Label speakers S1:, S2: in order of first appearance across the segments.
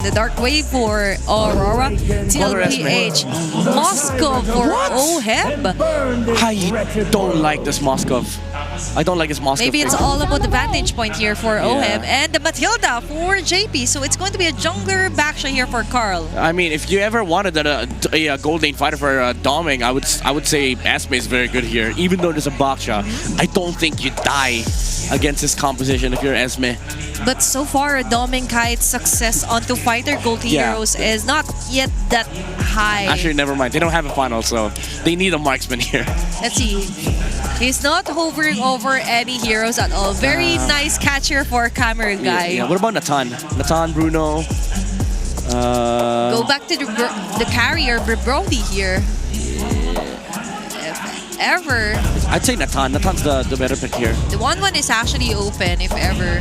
S1: The Dark Wave for Aurora, tlph, Moskov for OHEB.
S2: I don't like this Moskov. I don't like this Moskov.
S1: Maybe it's all about the vantage point here for OHEB and the Matilda for JP. So it's going to be a jungler backshot here for Carl.
S2: I mean, if you ever wanted a gold lane fighter for Doming, I would say Esme is very good here. Even though there's a backshot, I don't think you die against this composition if you're Esme.
S1: But so far, Doming Kite's success onto fighter gold heroes is not yet that high.
S2: Actually, never mind. They don't have a final, so they need a marksman here.
S1: Let's see. He's not hovering over any heroes at all. Very nice catcher for camera guy.
S2: Yeah. What about Natan? Natan, Bruno.
S1: Go back to the carrier, Brody here. If ever.
S2: I'd say Natan. Natan's the better pick here.
S1: The 1-1 is actually open, if ever.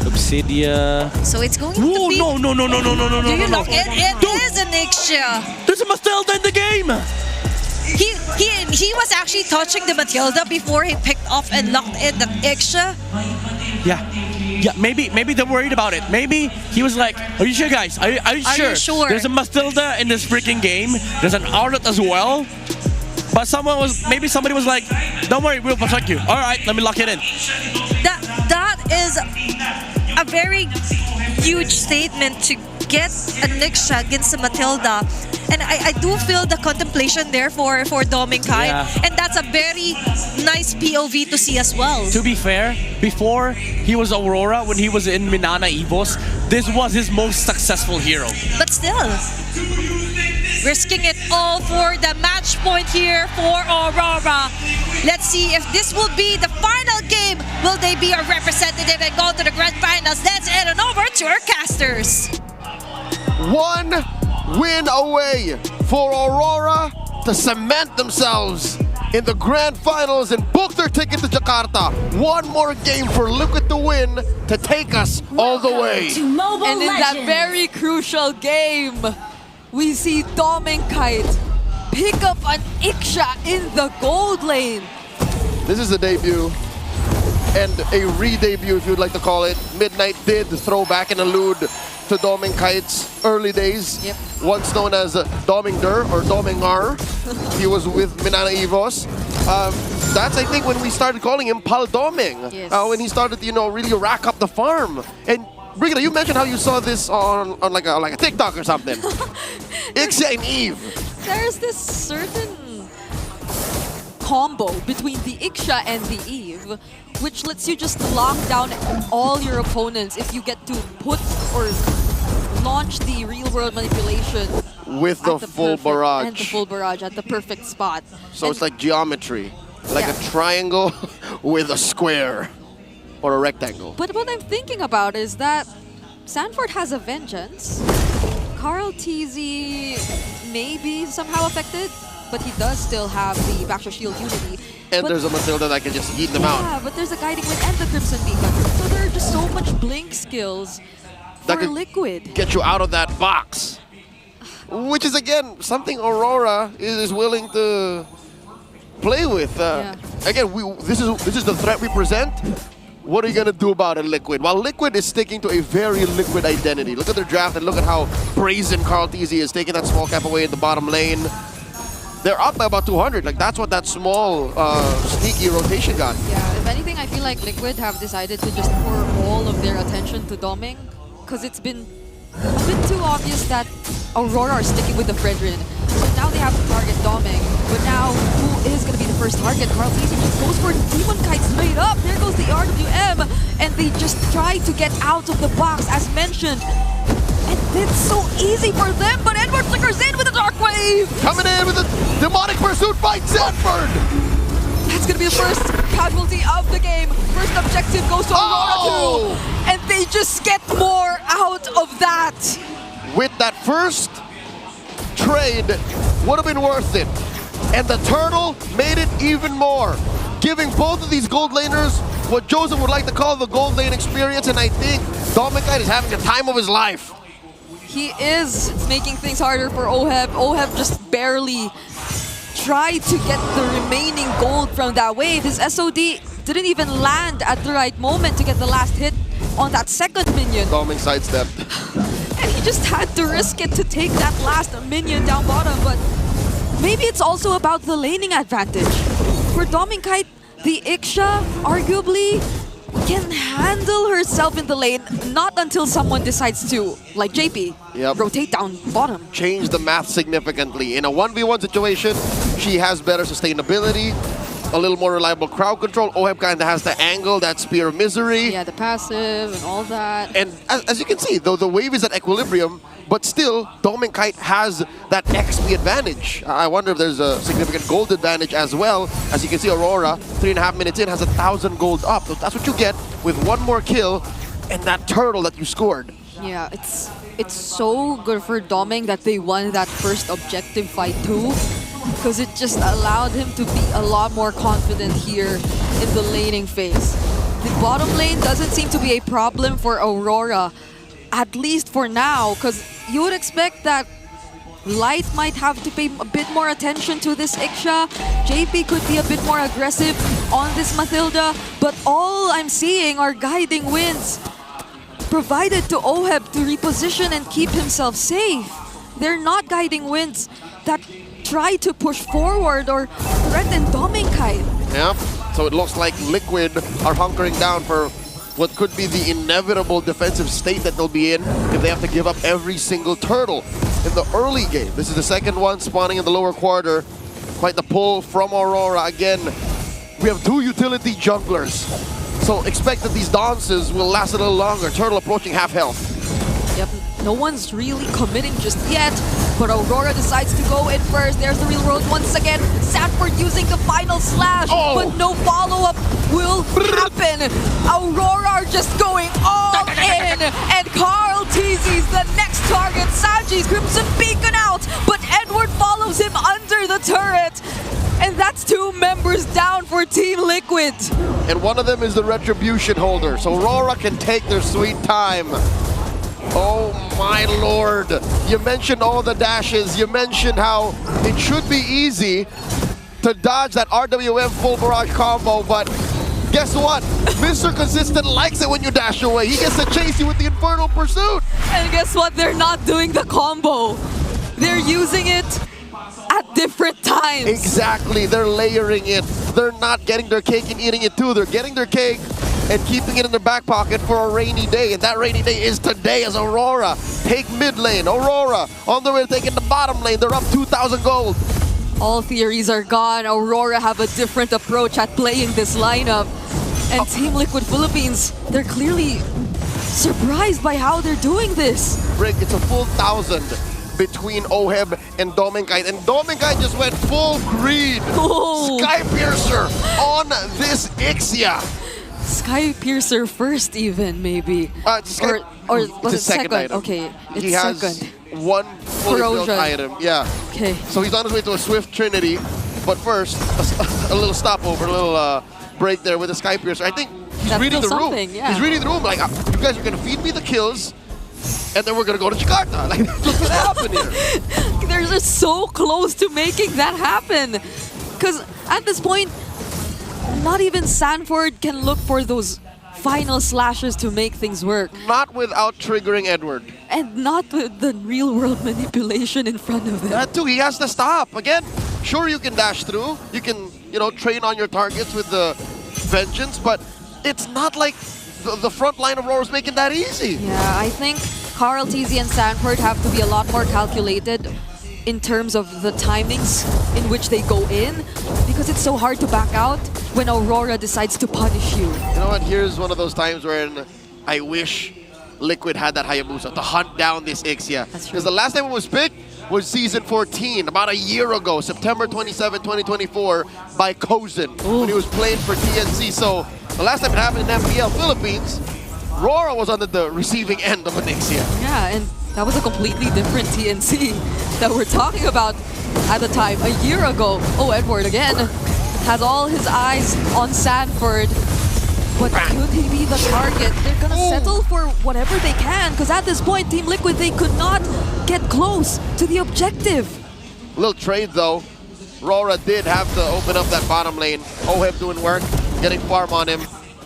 S2: Obsidia.
S1: So it's going to be...
S2: No.
S1: Do you lock it? It is an Ixia.
S2: There's a Matilda in the game.
S1: He was actually touching the Matilda before he picked off and locked in the Ixia.
S2: Yeah, maybe they're worried about it. Maybe he was like, are you sure, guys? Are you sure? There's a Matilda in this freaking game. There's an Arlet as well. But maybe somebody was like, don't worry, we'll protect you. All right, let me lock it in.
S1: That is a very huge statement to get a Nixia against a Matilda. And I do feel the contemplation there for Doming Kai.
S2: Yeah.
S1: And that's a very nice POV to see as well.
S2: To be fair, before he was Aurora, when he was in Minana Evos, this was his most successful hero.
S1: But still, risking it all for the match point here for Aurora. Let's see if this will be the final game. Will they be a representative and go to the grand finals? Let's head on over to our casters.
S3: One win away for Aurora to cement themselves in the grand finals and book their ticket to Jakarta. One more game for Liquid to win to take us all the way.
S4: And in that very crucial game, we see Doming Kite pick up an Ixia in the gold lane.
S3: This is a debut and a re-debut, if you'd like to call it. Midnight did throw back an allude to Doming Kite's early days.
S4: Yep.
S3: Once known as Doming Der or Doming R. He was with Minana Evos. That's, I think, when we started calling him Pal Doming.
S4: Yes.
S3: When he started, you know, really rack up the farm. And Brigida, you mentioned how you saw this on like a TikTok or something. Ixia and Eve.
S4: There's this certain combo between the Ixia and the Eve, which lets you just lock down all your opponents if you get to put or launch the real-world manipulation
S3: with the full barrage.
S4: And the full barrage at the perfect spot.
S3: So it's like geometry, like a triangle with a square or a rectangle.
S4: But what I'm thinking about is that Sanford has a vengeance. Carl TZ may be somehow affected, but he does still have the Backshot Shield Unity.
S3: And there's a Matilda that can just yeet them out.
S4: Yeah, but there's a Guiding Wind and the Crimson Beacon. So there are just so much blink skills
S3: that
S4: for
S3: could
S4: Liquid.
S3: Get you out of that box. Which is, again, something Aurora is willing to play with. Again, this is the threat we present. What are you going to do about it, Liquid? While Liquid is sticking to a very Liquid identity. Look at their draft and look at how brazen Carl TZ is taking that small cap away in the bottom lane. They're up by about 200. Like, that's what that small, sneaky rotation got.
S4: Yeah, if anything, I feel like Liquid have decided to just pour all of their attention to Doming, because it's been a bit too obvious that Aurora are sticking with the Fredrin. So now they have to target Doming. But now, who is going to be the first target? Carl TZ just goes for Demon Kite straight up. There goes the RWM. And they just try to get out of the box, as mentioned. And it's so easy for them, but Edward flickers in with a Dark Wave!
S3: Coming in with a demonic pursuit by Sanford!
S4: That's gonna be the first casualty of the game. First objective goes to Aurora 2, and they just get more out of that.
S3: With that first trade, would have been worth it. And the turtle made it even more, giving both of these gold laners what Joseph would like to call the gold lane experience, and I think Doming Kite is having the time of his life.
S4: He is making things harder for OHEB. OHEB just barely tried to get the remaining gold from that wave. His SOD didn't even land at the right moment to get the last hit on that second minion.
S3: Doming sidestepped.
S4: And He just had to risk it to take that last minion down bottom, but maybe it's also about the laning advantage. For Dominkite, the Iksha arguably can handle herself in the lane, not until someone decides to, like JP, rotate down bottom.
S3: Change the math significantly. In a 1v1 situation, she has better sustainability, a little more reliable crowd control. Oheb kind of has the angle, that Spear of Misery.
S4: Yeah, the passive and all that.
S3: And as you can see, though the wave is at equilibrium, but still, Dominkite has that XP advantage. I wonder if there's a significant gold advantage as well. As you can see, Aurora, 3.5 minutes in, has 1,000 gold up. So that's what you get with one more kill and that turtle that you scored.
S4: Yeah, it's so good for Doming that they won that first objective fight too, because it just allowed him to be a lot more confident here in the laning phase. The bottom lane doesn't seem to be a problem for Aurora, at least for now, because you would expect that Light might have to pay a bit more attention to this Iksha. JP could be a bit more aggressive on this Mathilda, but all I'm seeing are guiding winds provided to Oheb to reposition and keep himself safe. They're not guiding winds that try to push forward or threaten Dominkite.
S3: Yeah, so it looks like Liquid are hunkering down for what could be the inevitable defensive state that they'll be in if they have to give up every single turtle in the early game. This is the second one spawning in the lower quarter. Quite the pull from Aurora. Again, we have two utility junglers, so expect that these dances will last a little longer. Turtle approaching half health.
S4: Yep, no one's really committing just yet, but Aurora decides to go in first. There's the real world once again. Sanford using the final slash, but no follow-up will happen. Aurora are just going all in, and Carl teases the next target. Saji's Crimson Beacon out, but Edward follows him under the turret. And that's two members down for Team Liquid.
S3: And one of them is the Retribution holder, so Aurora can take their sweet time. Oh my lord. You mentioned all the dashes. You mentioned how it should be easy to dodge that RWM full barrage combo, but guess what? Mr. Consistent likes it when you dash away. He gets to chase you with the Infernal Pursuit.
S4: And guess what? They're not doing the combo. They're using it at different times.
S3: Exactly. They're layering it. They're not getting their cake and eating it too. They're getting their cake and keeping it in their back pocket for a rainy day. And that rainy day is today as Aurora take mid lane. Aurora on the way to taking the bottom lane. They're up 2,000 gold.
S4: All theories are gone. Aurora have a different approach at playing this lineup. And Team Liquid Philippines, they're clearly surprised by how they're doing this.
S3: Rick, it's a full 1,000 between Oheb and Dominkite. And Dominkite just went full greed. Sky Piercer on this Ixia.
S4: Sky Piercer first even, maybe. Or was it second?
S3: Item.
S4: Okay, it's
S3: he has
S4: second.
S3: One fully built item. Yeah.
S4: Okay.
S3: So he's on his way to a Swift Trinity. But first, a little stopover, a little break there with the Sky Piercer. I think he's reading the room.
S4: Yeah.
S3: He's reading the room like, you guys are going to feed me the kills, and then we're going to go to Jakarta. Like, that's what's going to happen here.
S4: They're just so close to making that happen. Because at this point, not even Sanford can look for those final slashes to make things work.
S3: Not without triggering Edward.
S4: And not with the real-world manipulation in front of them.
S3: That too, he has to stop. Again, sure you can dash through. You can, train on your targets with the Vengeance, but it's not like the front line of Aurora's making that easy.
S4: Yeah, I think Carl, TZ, and Sanford have to be a lot more calculated in terms of the timings in which they go in, because it's so hard to back out when Aurora decides to punish you.
S3: You know what? Here's one of those times when I wish Liquid had that Hayabusa to hunt down this Ixia. Because the last time it was picked was Season 14, about a year ago, September 27, 2024, by Kozin, when he was playing for TNC. So the last time it happened in MPL Philippines, Rora was on the receiving end of an Ixia.
S4: Yeah, and that was a completely different TNC that we're talking about at the time, a year ago. Oh, Edward again has all his eyes on Sanford. But could he be the target? They're gonna settle for whatever they can, because at this point, Team Liquid, they could not get close to the objective.
S3: Little trade though. Rora did have to open up that bottom lane. Oheb doing work, getting farm on him.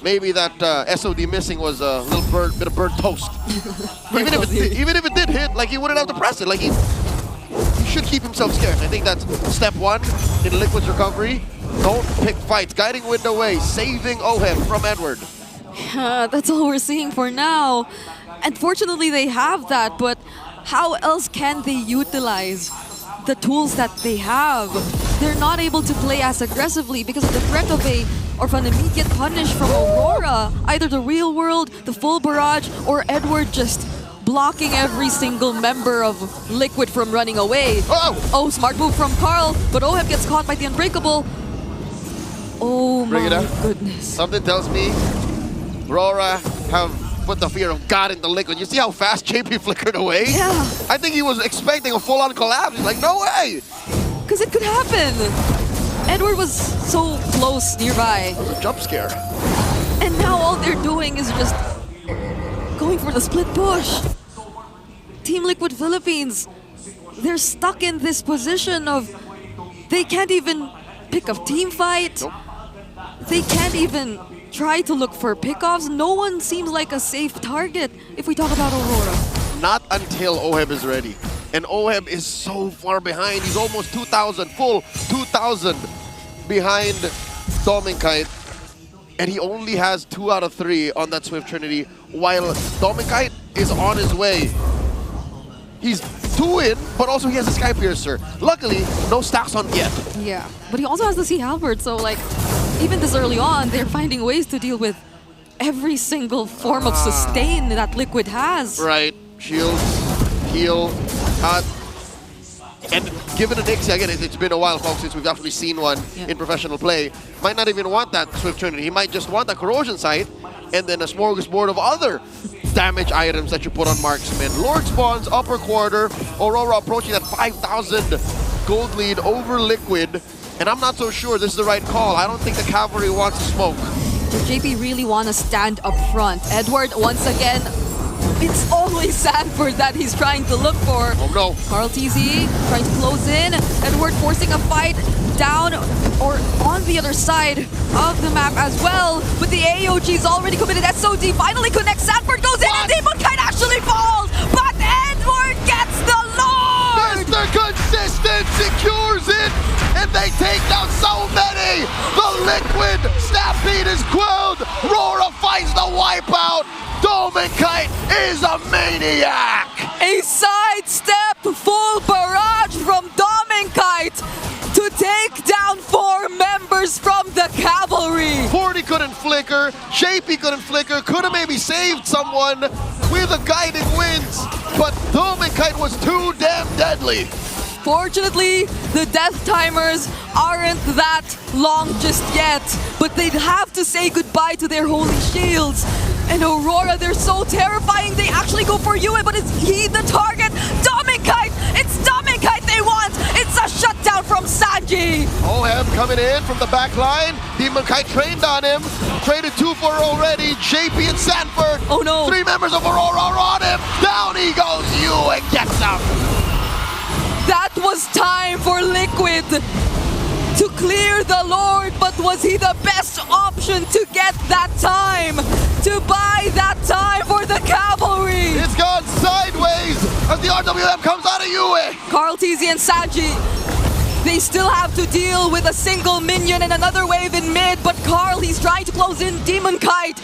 S3: maybe that SOD missing was a little bit of burnt toast. even if it did hit, like he wouldn't have to press it. Like he should keep himself scared. I think that's step one in Liquid's recovery. Don't pick fights. Guiding wind away, saving Oheb from Edward.
S4: That's all we're seeing for now. Unfortunately, they have that, but how else can they utilize the tools that they have? They're not able to play as aggressively because of the threat of an immediate punish from Aurora. Either the real world, the full barrage, or Edward just blocking every single member of Liquid from running away. Oh, smart move from Carl, but Oheb gets caught by the Unbreakable. Oh my goodness.
S3: Something tells me Rora have put the fear of God into Liquid. You see how fast JP flickered away?
S4: Yeah.
S3: I think he was expecting a full-on collapse. He's like, no way!
S4: Because it could happen. Edward was so close nearby.
S3: That was a jump scare.
S4: And now all they're doing is just going for the split push. Team Liquid Philippines, they're stuck in this position of they can't even pick a team fight.
S3: Nope.
S4: They can't even try to look for pickoffs. No one seems like a safe target if we talk about Aurora.
S3: Not until Oheb is ready. And Oheb is so far behind. He's almost 2,000, full 2,000 behind Dominkite. And he only has 2 out of 3 on that Swift Trinity, while Dominkite is on his way. He's 2 in, but also he has a Sky Piercer. Luckily, no stacks on yet.
S4: Yeah, but he also has the Sea Halberd, so like, even this early on, they're finding ways to deal with every single form of sustain that Liquid has.
S3: Right, shield, heal, and given an Ixie, again, it's been a while, folks, since we've actually seen one in professional play. Might not even want that Swift Trinity. He might just want that Corrosion Sight, and then a smorgasbord of other damage items that you put on marksman. Lord spawns, upper quarter, Aurora approaching that 5,000 gold lead over Liquid, and I'm not so sure this is the right call. I don't think the cavalry wants to smoke.
S4: Does JP really want to stand up front? Edward, once again, it's always Sanford that he's trying to look for.
S3: Oh no.
S4: Carl TZ trying to close in. Edward forcing a fight down or on the other side of the map as well. But the AOG is already committed. SOD finally connects. Sanford goes in and Demon Kite actually falls. But Edward gets the Lord!
S3: Mr. Consistent secures it, and they take down so many. The Liquid Stampede is quelled. Rora finds the wipeout. Dominkite is a maniac!
S4: A sidestep full barrage from Dominkite to take down 4 members from the cavalry.
S3: 40 couldn't flicker, JP couldn't flicker, could have maybe saved someone with a guiding winds, but Dominkite was too damn deadly.
S4: Fortunately, the death timers aren't that long just yet, but they'd have to say goodbye to their holy shields. And Aurora, they're so terrifying, they actually go for Yue, but is he the target? Dominkite! It's Dominkite they want! It's a shutdown from Sanji!
S3: Oheb coming in from the back line. Demonkite trained on him. Traded 2 for already. JP and Sanford.
S4: Oh no.
S3: 3 members of Aurora are on him. Down he goes. Yue gets him.
S4: That was time for Liquid to clear the Lord, but was he the best option to get that time? To buy that time for the cavalry?
S3: It's gone sideways as the RWM comes out of Yue.
S4: Carl TZ and Sanji, they still have to deal with a single minion and another wave in mid, but Carl, he's trying to close in Demon Kite.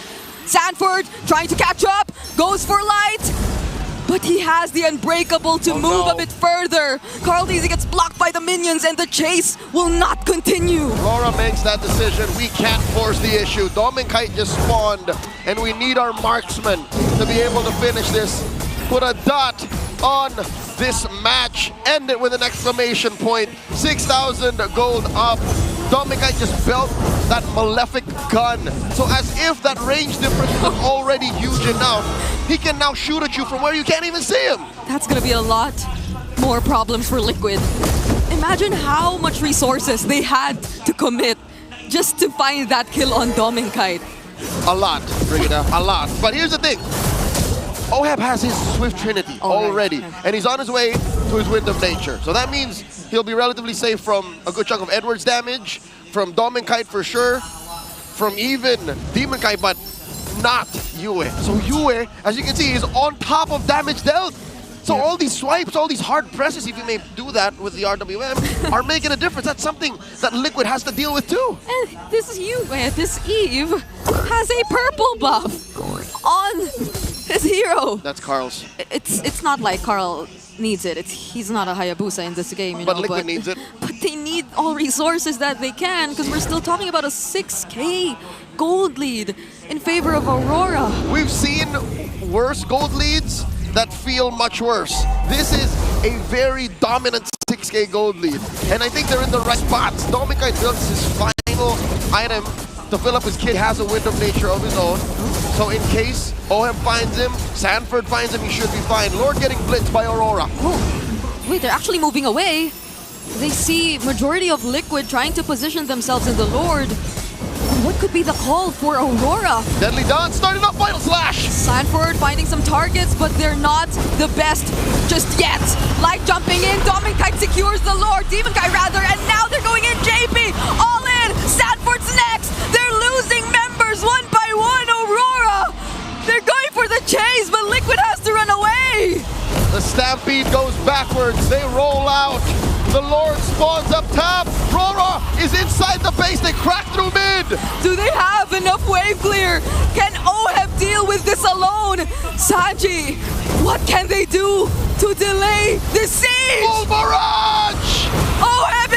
S4: Sanford trying to catch up, goes for light, but he has the Unbreakable to move a bit further. Carl TZ gets blocked by the minions and the chase will not continue.
S3: Aurora makes that decision. We can't force the issue. Dominkite just spawned, and we need our marksman to be able to finish this. Put a dot on this match. End it with an exclamation point. 6,000 gold up. Dominkite just built that malefic gun. So as if that range difference was already huge enough, he can now shoot at you from where you can't even see him.
S4: That's gonna be a lot more problems for Liquid. Imagine how much resources they had to commit just to find that kill on Dominkite.
S3: A lot, Brigida, a lot. But here's the thing. Oheb has his Swift Trinity already, and he's on his way to his Wind of Nature. So that means he'll be relatively safe from a good chunk of Edward's damage, from Dominkite for sure, from even Demon Kai, but not Yue. So Yue, as you can see, is on top of damage dealt. So all these swipes, all these hard presses, if you may do that with the RWM, are making a difference. That's something that Liquid has to deal with too.
S4: And this Yue, this Eve, has a purple buff on his hero.
S3: That's Carl's.
S4: It's not like Carl needs it. He's not a Hayabusa in this game, you know.
S3: But Liquid needs it.
S4: But they need all resources that they can, because we're still talking about a 6K gold lead in favor of Aurora.
S3: We've seen worse gold leads that feel much worse. This is a very dominant 6K gold lead. And I think they're in the right spots. Domikai builds his final item to fill up his kit. He has a wind of nature of his own. So in case Ohem finds him, Sanford finds him, he should be fine. Lord getting blitzed by Aurora.
S4: Oh, wait, they're actually moving away. They see majority of Liquid trying to position themselves in the Lord. What could be the call for Aurora?
S3: Deadly Dawn starting up Vital Slash!
S4: Sanford finding some targets, but they're not the best just yet. Like jumping in, Domikai secures the Lord, Demon Kai rather, and now they're going in, JP, all in! Sanford's next! They're losing members one by one, Aurora! They're going for the chase, but Liquid has to run away!
S3: The Stampede goes backwards, they roll out. The Lord spawns up top. Rora is inside the base. They crack through mid.
S4: Do they have enough wave clear? Can Ohem deal with this alone? Sanji, what can they do to delay the siege?
S3: Full barrage!
S4: Ohem